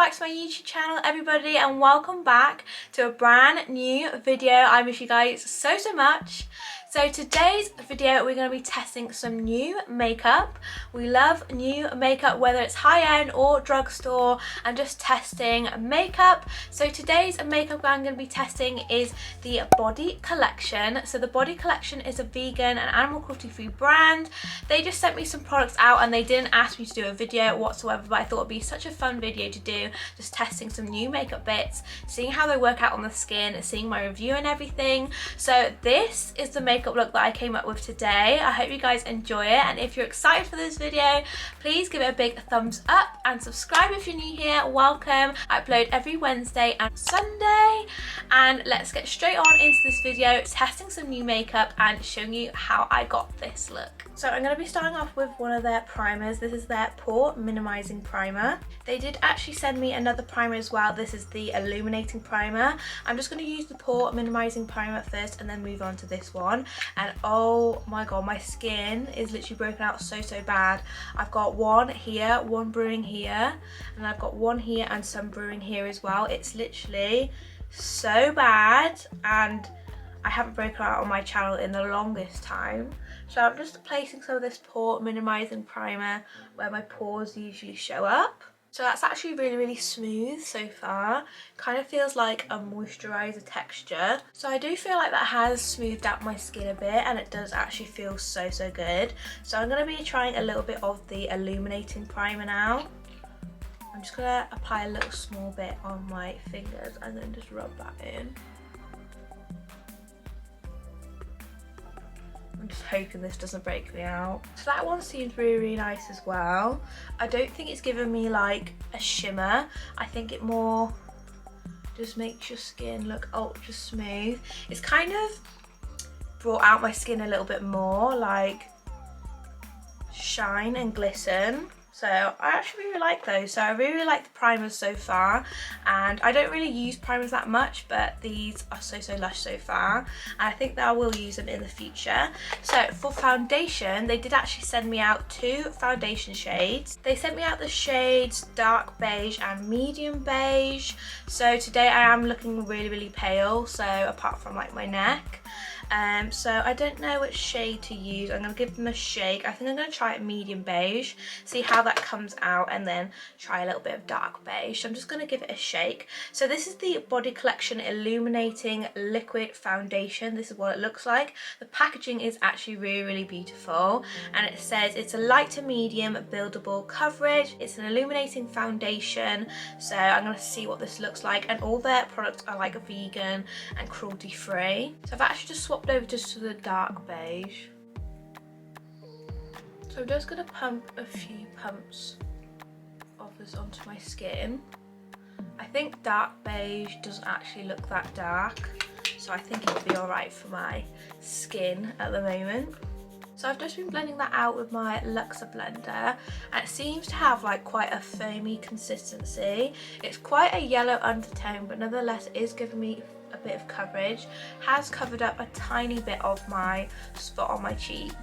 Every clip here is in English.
back to my YouTube channel, everybody, and welcome back to a brand new video. I miss you guys so much. So today's video we're going to be testing some new makeup. We love new makeup, whether it's high-end or drugstore, and just testing makeup. So today's makeup I'm going to be testing is the Body Collection. So the Body Collection is a vegan and animal cruelty-free brand. They just sent me some products out and they didn't ask me to do a video whatsoever, but I thought it'd be such a fun video to do, just testing some new makeup bits, seeing how they work out on the skin, seeing my review and everything. So this is the makeup look that I came up with today. I hope you guys enjoy it, and if you're excited for this video, please give it a big thumbs up and subscribe if you're new here. Welcome. I upload every Wednesday and Sunday, and let's get straight on into this video, testing some new makeup and showing you how I got this look. So I'm going to be starting off with one of their primers. This is their Pore Minimizing Primer. They did actually send me another primer as well. This is the Illuminating Primer. I'm just going to use the Pore Minimizing Primer first and then move on to this one. And oh my god, my skin is literally broken out so bad. I've got one here, one brewing here, and I've got one here and some brewing here as well. It's literally so bad, and I haven't broken out on my channel in the longest time. So I'm just placing some of this Pore Minimizing Primer where my pores usually show up. So that's actually really smooth so far. Kind of feels like a moisturizer texture. So I do feel like that has smoothed out my skin a bit, and it does actually feel so good. So I'm going to be trying a little bit of the Illuminating Primer now. I'm just going to apply a little small bit on my fingers and then just rub that in. I'm just hoping this doesn't break me out. So that one seems really nice as well. I don't think it's giving me like a shimmer. I think it more just makes your skin look ultra smooth. It's kind of brought out my skin a little bit more, like shine and glisten. So I actually really like those. So I really like the primers so far, and I don't really use primers that much, but these are so lush so far, and I think that I will use them in the future. So for foundation, they did actually send me out 2 foundation shades. They sent me out the shades dark beige and medium beige. So today I am looking really pale, so apart from like my neck. So I don't know which shade to use. I'm going to give them a shake. I think I'm going to try it medium beige, see how that comes out, and then try a little bit of dark beige. So I'm just going to give it a shake. So this is the Body Collection Illuminating Liquid Foundation. This is what it looks like. The packaging is actually really beautiful, and it says it's a light to medium buildable coverage. It's an illuminating foundation. So I'm going to see what this looks like, and all their products are like vegan and cruelty free. So I've actually just swapped over just to the dark beige. So I'm just going to pump a few pumps of this onto my skin. I think dark beige doesn't actually look that dark, so I think it'll be alright for my skin at the moment. So I've just been blending that out with my Luxer blender, and it seems to have like quite a foamy consistency. It's quite a yellow undertone, but nonetheless it is giving me a bit of coverage. Has covered up a tiny bit of my spot on my cheek.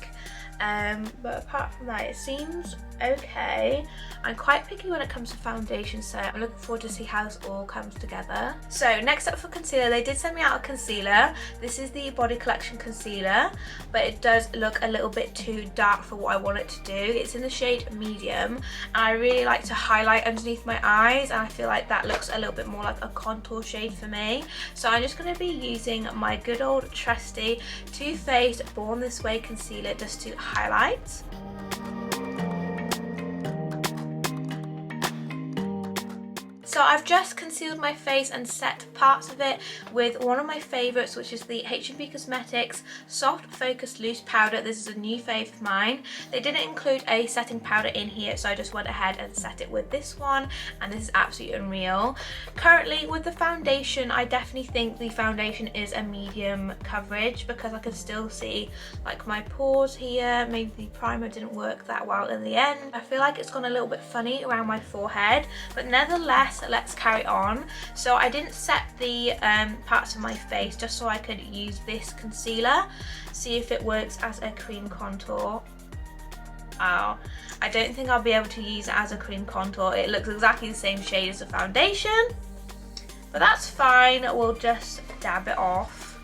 But apart from that, it seems okay. I'm quite picky when it comes to foundation, so I'm looking forward to see how this all comes together. So next up for concealer, they did send me out a concealer. This is the Body Collection concealer, but it does look a little bit too dark for what I want it to do. It's in the shade medium, and I really like to highlight underneath my eyes, and I feel like that looks a little bit more like a contour shade for me. So I'm just going to be using my good old trusty Too Faced Born This Way concealer just to highlight. So I've just concealed my face and set parts of it with one of my favourites, which is the H&B Cosmetics Soft Focus Loose Powder. This is a new fave of mine. They didn't include a setting powder in here, so I just went ahead and set it with this one, and this is absolutely unreal. Currently with the foundation, I definitely think the foundation is a medium coverage, because I can still see like my pores here. Maybe the primer didn't work that well in the end. I feel like it's gone a little bit funny around my forehead, but nevertheless, let's carry on. So I didn't set the parts of my face just so I could use this concealer, see if it works as a cream contour. out. I don't think I'll be able to use it as a cream contour. It looks exactly the same shade as the foundation, but that's fine. We'll just dab it off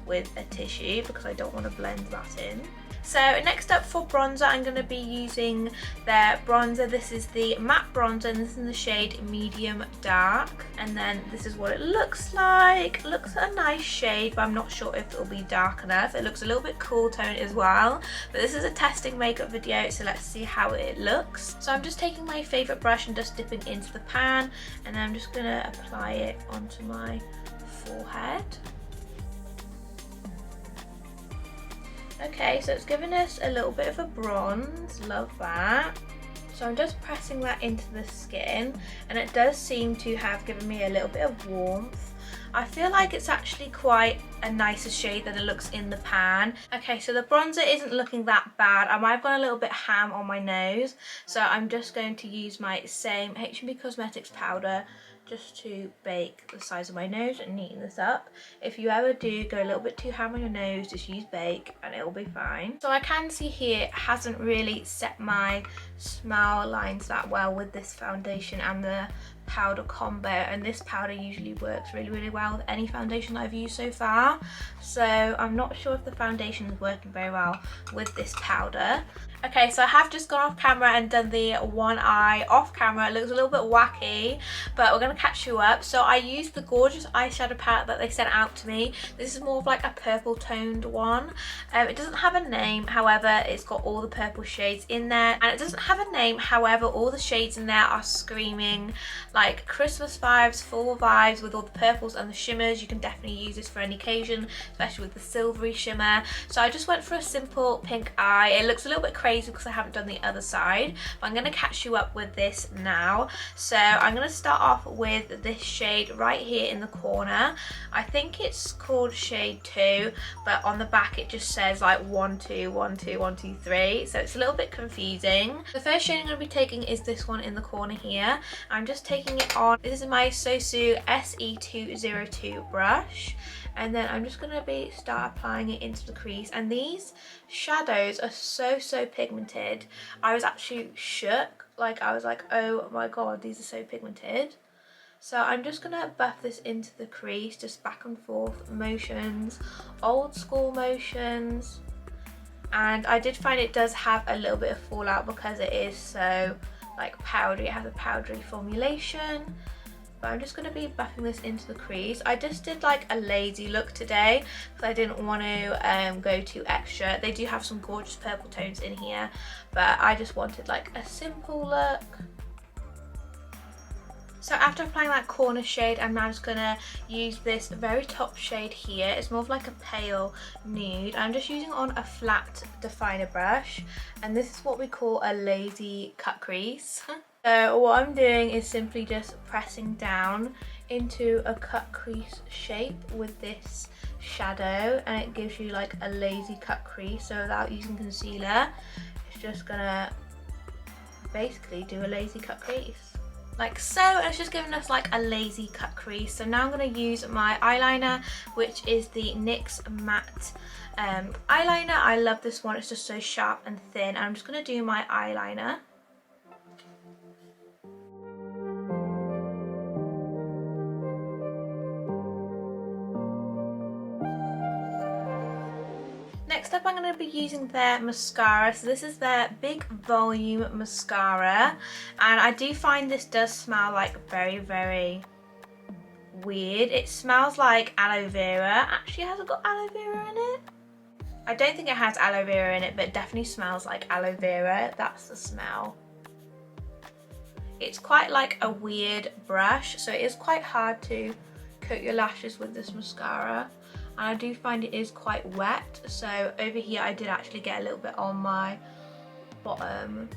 with a tissue because I don't want to blend that in. So next up for bronzer, I'm going to be using their bronzer. This is the matte bronzer and this is in the shade medium dark. And then this is what it looks like. It looks a nice shade, but I'm not sure if it'll be dark enough. It looks a little bit cool toned as well. But this is a testing makeup video, so let's see how it looks. So I'm just taking my favourite brush and just dipping into the pan. And then I'm just going to apply it onto my forehead. Okay, so it's giving us a little bit of a bronze, love that. So I'm just pressing that into the skin and it does seem to have given me a little bit of warmth. I feel like it's actually quite a nicer shade than it looks in the pan. Okay, so the bronzer isn't looking that bad. I might have gone a little bit ham on my nose, so I'm just going to use my same H&B Cosmetics powder just to bake the size of my nose and neaten this up. If you ever do go a little bit too ham on your nose, just use bake and it will be fine. So I can see here it hasn't really set my smile lines that well with this foundation and the powder combo, and this powder usually works really well with any foundation I've used so far, so I'm not sure if the foundation is working very well with this powder. Okay, so I have just gone off camera and done the one eye off camera. It looks a little bit wacky, but we're going to catch you up. So I used the gorgeous eyeshadow palette that they sent out to me. This is more of like a purple toned one. It doesn't have a name, however, it's got all the purple shades in there. And it doesn't have a name, however, all the shades in there are screaming like Christmas vibes, fall vibes with all the purples and the shimmers. You can definitely use this for any occasion, especially with the silvery shimmer. So I just went for a simple pink eye. It looks a little bit crazy because I haven't done the other side, but I'm going to catch you up with this now. So I'm going to start off with this shade right here in the corner. I think it's called shade 2, but on the back it just says like 1 2 1 2 1 2 3, so it's a little bit confusing. The first shade I'm going to be taking is this one in the corner here. I'm just taking it on. This is my Sosu SE202 brush, and then I'm just going to start applying it into the crease. And these shadows are so pigmented. I was actually shook. Like, I was like, oh my god, these are so pigmented. So I'm just going to buff this into the crease, just back and forth motions, old school motions. And I did find it does have a little bit of fallout because it is so like powdery. It has a powdery formulation. But I'm just going to be buffing this into the crease. I just did like a lazy look today because I didn't want to go too extra. They do have some gorgeous purple tones in here, but I just wanted like a simple look. So after applying that corner shade, I'm now just going to use this very top shade here. It's more of like a pale nude. I'm just using on a flat definer brush, and this is what we call a lazy cut crease. So what I'm doing is simply just pressing down into a cut crease shape with this shadow, and it gives you like a lazy cut crease. So without using concealer, it's just gonna basically do a lazy cut crease. Like so, and it's just giving us like a lazy cut crease. So now I'm going to use my eyeliner, which is the NYX matte eyeliner. I love this one, it's just so sharp and thin. And I'm just going to do my eyeliner. Next up, I'm going to be using their mascara. So this is their Big Volume Mascara, and I do find this does smell like very weird. It smells like aloe vera. Actually, has it got aloe vera in it? I don't think it has aloe vera in it, but it definitely smells like aloe vera. That's the smell. It's quite like a weird brush, so it is quite hard to coat your lashes with this mascara. And I do find it is quite wet, so over here I did actually get a little bit on my bottom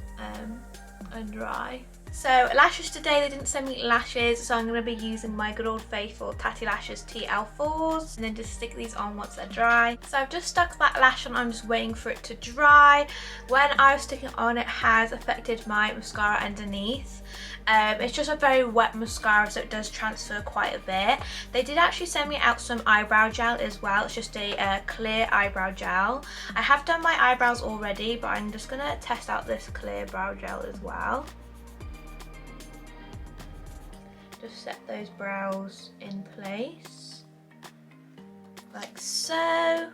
under eye. So lashes today, they didn't send me lashes, so I'm going to be using my good old faithful Tatty Lashes TL4s and then just stick these on once they're dry. So I've just stuck that lash on, I'm just waiting for it to dry. When I was sticking it on, it has affected my mascara underneath. It's just a very wet mascara, so it does transfer quite a bit. They did actually send me out some eyebrow gel as well. It's just a clear eyebrow gel. I have done my eyebrows already, but I'm just going to test out this clear brow gel as well. Just set those brows in place, like so.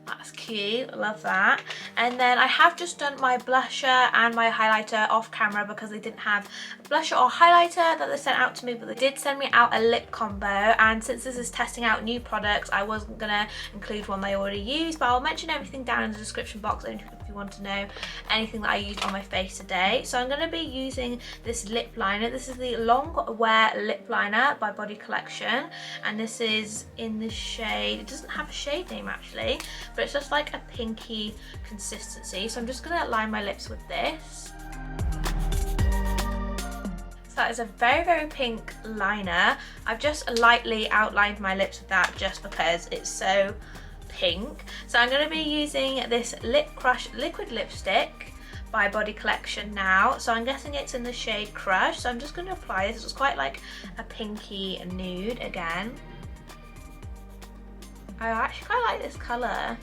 That's cute, love that. And then I have just done my blusher and my highlighter off camera because they didn't have a blusher or highlighter that they sent out to me, but they did send me out a lip combo. And since this is testing out new products, I wasn't gonna include one they already used, but I'll mention everything down in the description box if you want to know anything that I used on my face today. So I'm gonna be using this lip liner. This is the Long Wear Lip Liner by Body Collection, and this is in the shade, it doesn't have a shade name actually, but it's just like a pinky consistency. So I'm just gonna line my lips with this. So that is a very, very pink liner. I've just lightly outlined my lips with that just because it's so pink. So I'm gonna be using this Lip Crush liquid lipstick by Body Collection now. So I'm guessing it's in the shade Crush. So I'm just gonna apply this. It's quite like a pinky nude again. I actually quite like this colour.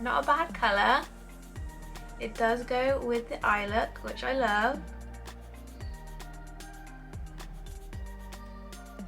Not a bad colour. It does go with the eye look, which I love.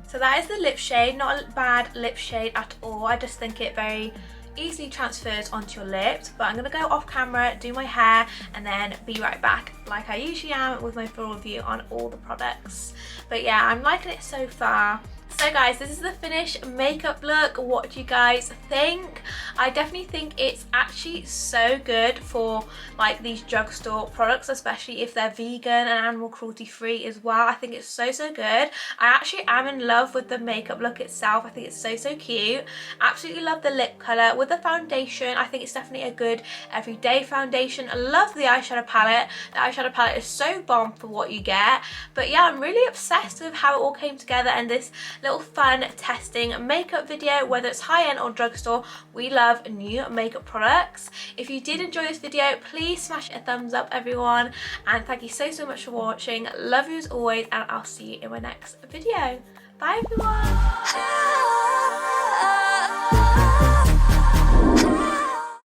So that is the lip shade, not a bad lip shade at all. I just think it very easily transfers onto your lips. But I'm going to go off camera, do my hair, and then be right back like I usually am with my full review on all the products. But yeah, I'm liking it so far. So guys, this is the finished makeup look. What do you guys think? I definitely think it's actually so good for like these drugstore products, especially if they're vegan and animal cruelty free as well. I think it's so good. I actually am in love with the makeup look itself. I think it's so cute. Absolutely love the lip colour. With the foundation, I think it's definitely a good everyday foundation. I love the eyeshadow palette. The eyeshadow palette is so bomb for what you get. But yeah, I'm really obsessed with how it all came together, and this little fun testing makeup video, whether it's high-end or drugstore. We love new makeup products. If you did enjoy this video, please smash a thumbs up, everyone, and thank you so much for watching. Love you as always, and I'll see you in my next video. Bye everyone.